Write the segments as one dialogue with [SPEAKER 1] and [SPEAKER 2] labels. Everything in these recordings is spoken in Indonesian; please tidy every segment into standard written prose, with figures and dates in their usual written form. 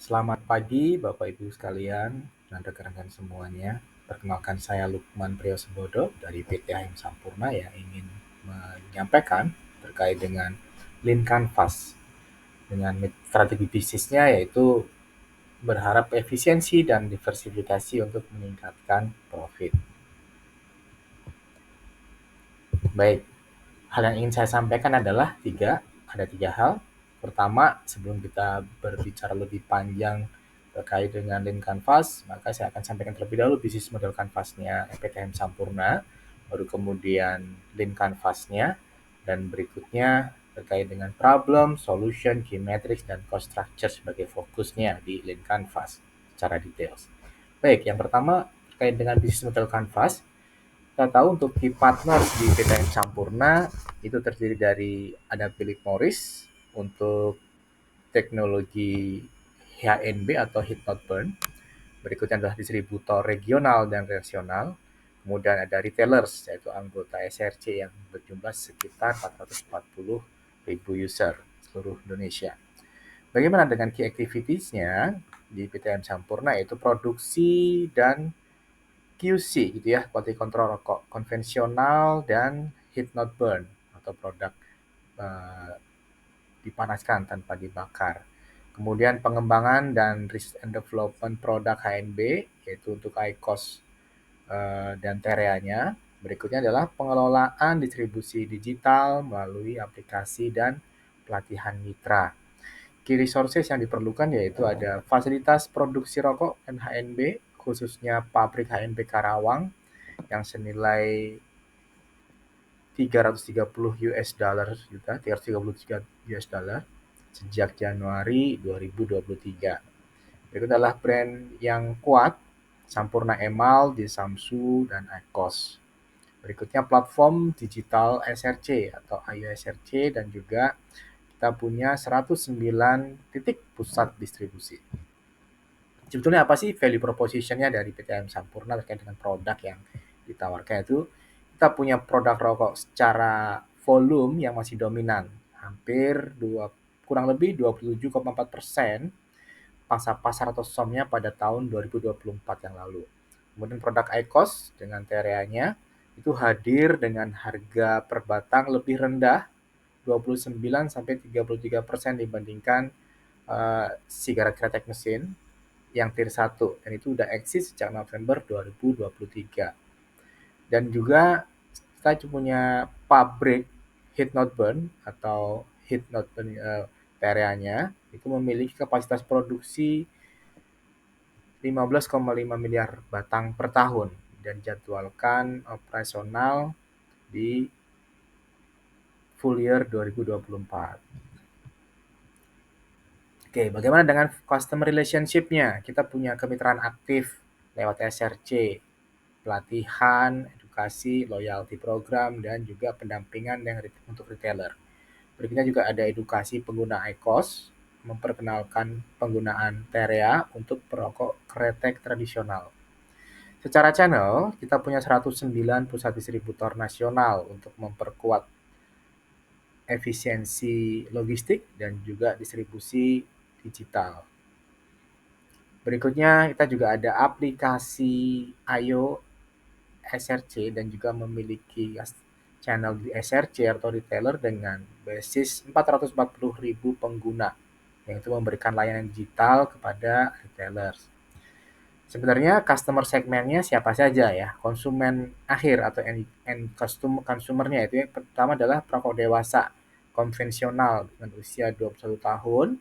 [SPEAKER 1] Selamat pagi Bapak Ibu sekalian dan rekan-rekan semuanya. Perkenalkan saya Lukman Priyosebodo dari PT AIM Sampurna yang ingin menyampaikan terkait dengan Lean Canvas dengan strategi bisnisnya yaitu berharap efisiensi dan diversifikasi untuk meningkatkan profit. Baik, hal yang ingin saya sampaikan adalah ada tiga hal. Pertama, sebelum kita berbicara lebih panjang terkait dengan Lean Canvas, maka saya akan sampaikan terlebih dahulu bisnis model Canvasnya PTM Sampurna, baru kemudian Lean Canvasnya, dan berikutnya terkait dengan problem, solution, key metrics, dan cost structure sebagai fokusnya di Lean Canvas secara detail. Baik, yang pertama terkait dengan bisnis model Canvas, kita tahu untuk key partners di PTM Sampurna itu terdiri dari ada Philip Morris untuk teknologi HNB atau Heat Not Burn. Berikutnya adalah distributor regional dan nasional. Kemudian ada retailers, yaitu anggota SRC yang berjumlah sekitar 440.000 user seluruh Indonesia. Bagaimana dengan key activities-nya di PTM Sampurna, yaitu produksi dan QC gitu ya, quality control rokok konvensional dan heat not burn atau produk uh, dipanaskan tanpa dibakar. Kemudian pengembangan dan research and development produk HNB yaitu untuk IQOS dan Tereanya. Berikutnya adalah pengelolaan distribusi digital melalui aplikasi dan pelatihan mitra. Key resources yang diperlukan yaitu ada fasilitas produksi rokok HNB, khususnya pabrik HNB Karawang yang senilai 330 US dollar juta, 333 US dollar sejak Januari 2023. Berikut adalah brand yang kuat, Sampurna Emal, di Samsu, dan IQOS. Berikutnya platform digital SRC atau IO SRC dan juga kita punya 109 titik pusat distribusi. Sebetulnya apa sih value proposition-nya dari PTM Sampurna terkait dengan produk yang ditawarkan itu? Kita punya produk rokok secara volume yang masih dominan, hampir kurang lebih 27,4% pasar atau somnya pada tahun 2024 yang lalu. Kemudian produk IQOS dengan TRA-nya itu hadir dengan harga per batang lebih rendah 29 sampai 33% dibandingkan sigaret kretek mesin yang tier 1 dan itu udah eksis sejak November 2023. Dan juga kita punya pabrik Heat Not Burn atau Heat Not Burn area-nya itu memiliki kapasitas produksi 15,5 miliar batang per tahun dan jadwalkan operasional di full year 2024. Oke, bagaimana dengan customer relationship-nya? Kita punya kemitraan aktif lewat SRC, pelatihan, edukasi, loyalty program, dan juga pendampingan yang untuk retailer. Berikutnya juga ada edukasi pengguna IQOS, memperkenalkan penggunaan TEREA untuk perokok kretek tradisional. Secara channel, kita punya 109 pusat distributor nasional untuk memperkuat efisiensi logistik dan juga distribusi digital. Berikutnya kita juga ada aplikasi IO SRC dan juga memiliki channel di SRC atau retailer dengan basis 440.000 pengguna yang itu memberikan layanan digital kepada retailers. Sebenarnya customer segmennya siapa saja ya? Konsumen akhir atau end consumernya itu yang pertama adalah perokok dewasa konvensional dengan usia 21 tahun,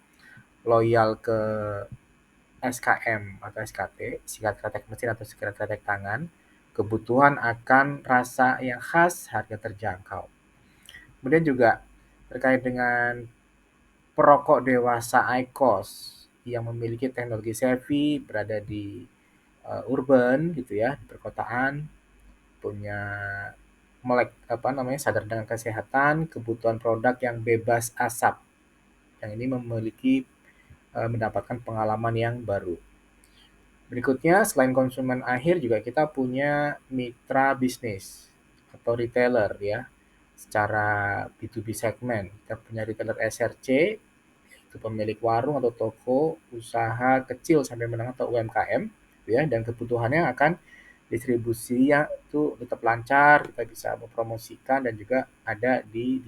[SPEAKER 1] loyal ke SKM atau SKT, sigaret kretek mesin atau sigaret kretek tangan, kebutuhan akan rasa yang khas, harga terjangkau. Kemudian juga terkait dengan perokok dewasa IQOS yang memiliki teknologi savvy, berada di urban gitu ya, di perkotaan, punya sadar dengan kesehatan, kebutuhan produk yang bebas asap. Yang ini memiliki mendapatkan pengalaman yang baru. Berikutnya, selain konsumen akhir juga kita punya mitra bisnis atau retailer ya. Secara B2B segmen, kita punya retailer SRC, itu pemilik warung atau toko usaha kecil sampai menengah atau UMKM, ya, dan kebutuhannya akan distribusinya itu tetap lancar, kita bisa mempromosikan dan juga ada di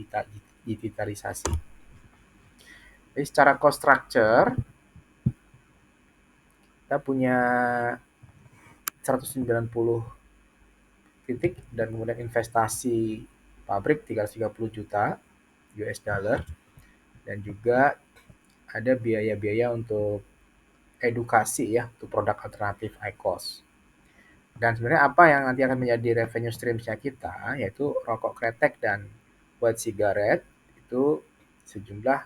[SPEAKER 1] digitalisasi. Jadi secara cost structure kita punya 190 titik dan kemudian investasi pabrik 330 juta US dollar dan juga ada biaya-biaya untuk edukasi ya untuk produk alternatif IQOS. Dan sebenarnya apa yang nanti akan menjadi revenue streams-nya kita yaitu rokok kretek dan white cigarette itu sejumlah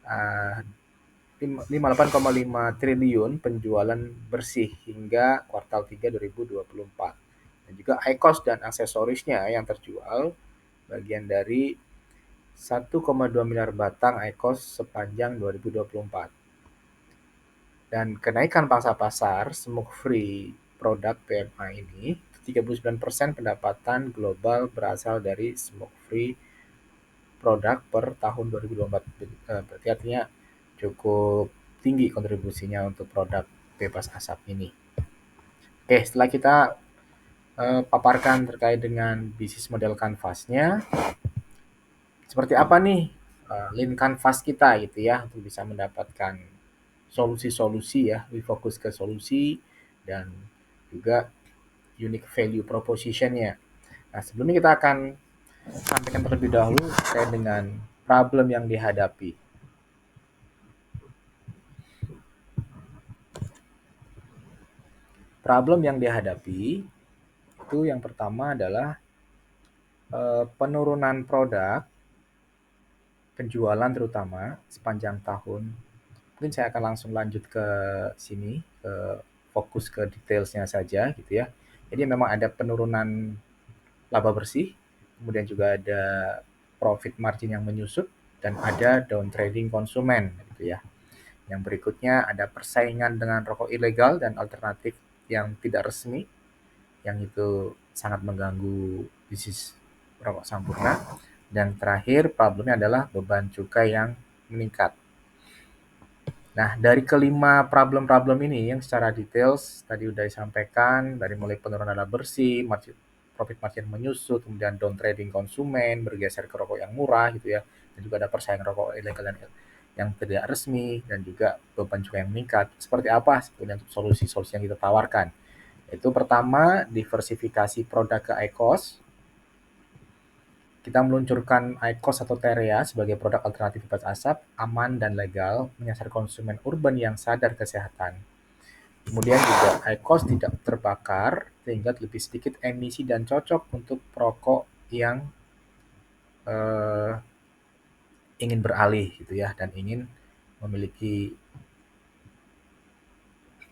[SPEAKER 1] 58,5 triliun penjualan bersih hingga kuartal 3 2024. Dan juga IQOS dan aksesorisnya yang terjual bagian dari 1,2 miliar batang IQOS sepanjang 2024. Dan kenaikan pangsa pasar smoke free produk PMA ini 39% pendapatan global berasal dari smoke free produk per tahun 2024. Berarti artinya cukup tinggi kontribusinya untuk produk bebas asap ini. Oke, setelah kita paparkan terkait dengan bisnis model kanvasnya, seperti apa nih lean canvas kita gitu ya untuk bisa mendapatkan solusi-solusi ya, lebih fokus ke solusi dan juga unique value proposition-nya. Nah, sebelumnya kita akan sampaikan terlebih dahulu terkait dengan problem yang dihadapi. Problem yang dihadapi itu yang pertama adalah penurunan produk, penjualan terutama sepanjang tahun. Mungkin saya akan langsung lanjut ke sini, fokus ke detailsnya saja gitu ya. Jadi memang ada penurunan laba bersih, kemudian juga ada profit margin yang menyusut, dan ada down trading konsumen gitu ya. Yang berikutnya ada persaingan dengan rokok ilegal dan alternatif yang tidak resmi, yang itu sangat mengganggu bisnis rokok Sampurna. Dan terakhir problemnya adalah beban cukai yang meningkat. Nah, dari kelima problem-problem ini yang secara details tadi udah disampaikan, dari mulai penurunan laba bersih, profit margin menyusut, kemudian down trading konsumen, bergeser ke rokok yang murah gitu ya, dan juga ada persaingan rokok ilegal dan yang tidak resmi, dan juga beban cukai yang meningkat. Seperti apa sebetulnya untuk solusi-solusi yang kita tawarkan? Itu pertama, diversifikasi produk ke IQOS. Kita meluncurkan IQOS atau Terea sebagai produk alternatif bebas asap, aman dan legal, menyasar konsumen urban yang sadar kesehatan. Kemudian juga IQOS tidak terbakar, sehingga lebih sedikit emisi dan cocok untuk perokok yang ingin beralih gitu ya, dan ingin memiliki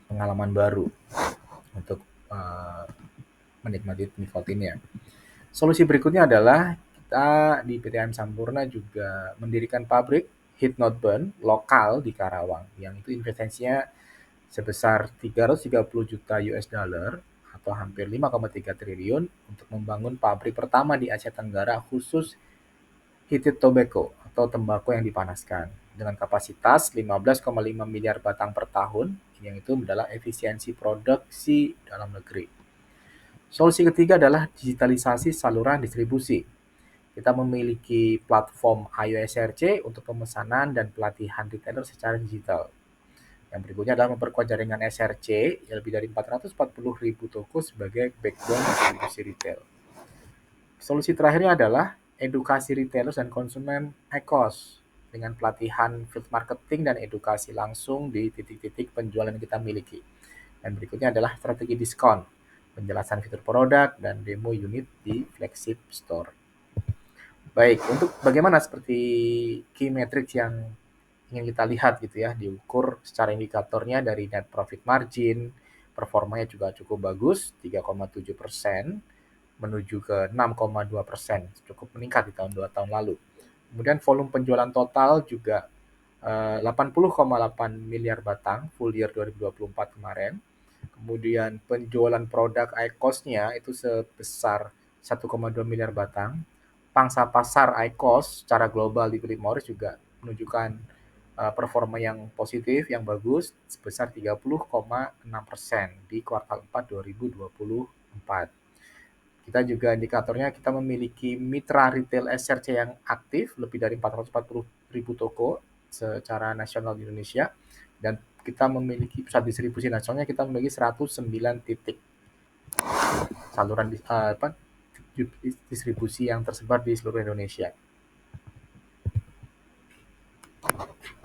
[SPEAKER 1] pengalaman baru untuk menikmati nikotinnya. Solusi berikutnya adalah kita di PTM Sampurna juga mendirikan pabrik Heat Not Burn lokal di Karawang, yang itu investasinya sebesar 330 juta US dollar atau hampir 5,3 triliun untuk membangun pabrik pertama di Asia Tenggara khusus heated tobacco atau tembakau yang dipanaskan dengan kapasitas 15,5 miliar batang per tahun, yang itu adalah efisiensi produksi dalam negeri. Solusi ketiga adalah digitalisasi saluran distribusi. Kita memiliki platform IOSRC untuk pemesanan dan pelatihan retailer secara digital. Yang berikutnya adalah memperkuat jaringan SRC yang lebih dari 440.000 toko sebagai backbone distribusi retail. Solusi terakhirnya adalah edukasi retailers dan konsumen IQOS dengan pelatihan field marketing dan edukasi langsung di titik-titik penjualan yang kita miliki. Dan berikutnya adalah strategi diskon, penjelasan fitur produk, dan demo unit di flagship store. Baik, untuk bagaimana seperti key metrics yang ingin kita lihat gitu ya, diukur secara indikatornya dari net profit margin, performanya juga cukup bagus, 3,7% menuju ke 6,2%, cukup meningkat di tahun 2 tahun lalu. Kemudian volume penjualan total juga 80,8 miliar batang full year 2024 kemarin. Kemudian penjualan produk IQOS-nya itu sebesar 1,2 miliar batang. Pangsa pasar IQOS secara global di Philip Morris juga menunjukkan performa yang positif, yang bagus sebesar 30,6% di kuartal 4 2024. Kita juga indikatornya kita memiliki mitra retail SRC yang aktif, lebih dari 440.000 toko secara nasional di Indonesia, dan kita memiliki pusat distribusi nasionalnya, kita memiliki 109 titik saluran distribusi yang tersebar di seluruh Indonesia.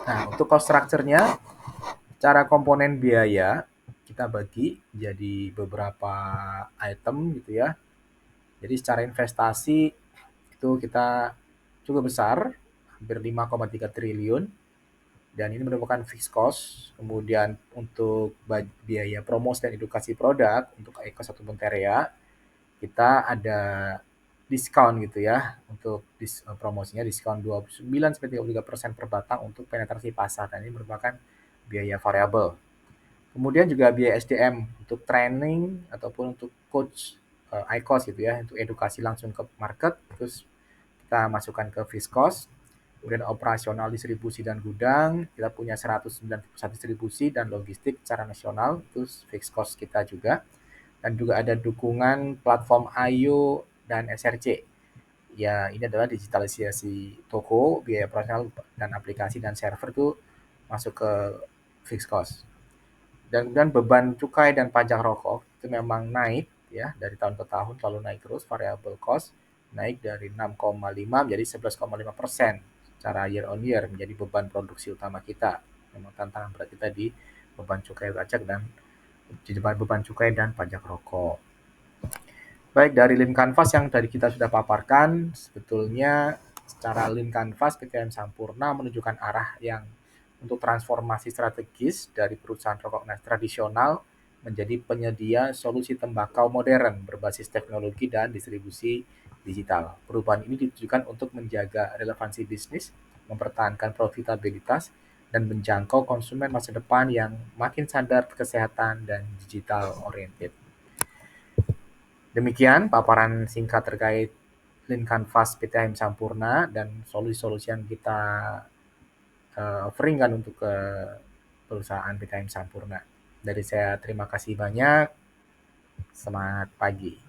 [SPEAKER 1] Nah, untuk cost structure-nya, cara komponen biaya kita bagi jadi beberapa item gitu ya. Jadi secara investasi itu kita cukup besar, hampir 5,3 triliun, dan ini merupakan fixed cost. Kemudian untuk biaya promosi dan edukasi produk untuk Ecos ataupun Terea, kita ada diskon gitu ya, untuk promosinya diskon 29-33% per batang untuk penetrasi pasar, dan ini merupakan biaya variabel. Kemudian juga biaya SDM untuk training ataupun untuk coach ICOS gitu ya, untuk edukasi langsung ke market, terus kita masukkan ke fixed cost. Kemudian operasional distribusi dan gudang, kita punya 109 pusat distribusi dan logistik secara nasional, itu fixed cost kita juga. Dan juga ada dukungan platform IO dan SRC. Ya, ini adalah digitalisasi toko, biaya operasional dan aplikasi dan server itu masuk ke fixed cost. Dan kemudian beban cukai dan pajak rokok itu memang naik ya, dari tahun ke tahun selalu naik terus, variable cost naik dari 6,5 menjadi 11,5% secara year on year, menjadi beban produksi utama kita. Memang tantangan berat kita di beban cukai pajak dan beban cukai dan pajak rokok. Baik, dari Lean Canvas yang tadi kita sudah paparkan, sebetulnya secara Lean Canvas PTM Sampurna menunjukkan arah yang untuk transformasi strategis dari perusahaan rokok tradisional menjadi penyedia solusi tembakau modern berbasis teknologi dan distribusi digital. Perubahan ini ditujukan untuk menjaga relevansi bisnis, mempertahankan profitabilitas, dan menjangkau konsumen masa depan yang makin sadar kesehatan dan digital oriented. Demikian paparan singkat terkait Lean Canvas PTM Sampurna dan solusi-solusi yang kita offeringkan untuk ke perusahaan PTM Sampurna. Dari saya terima kasih banyak. Selamat pagi.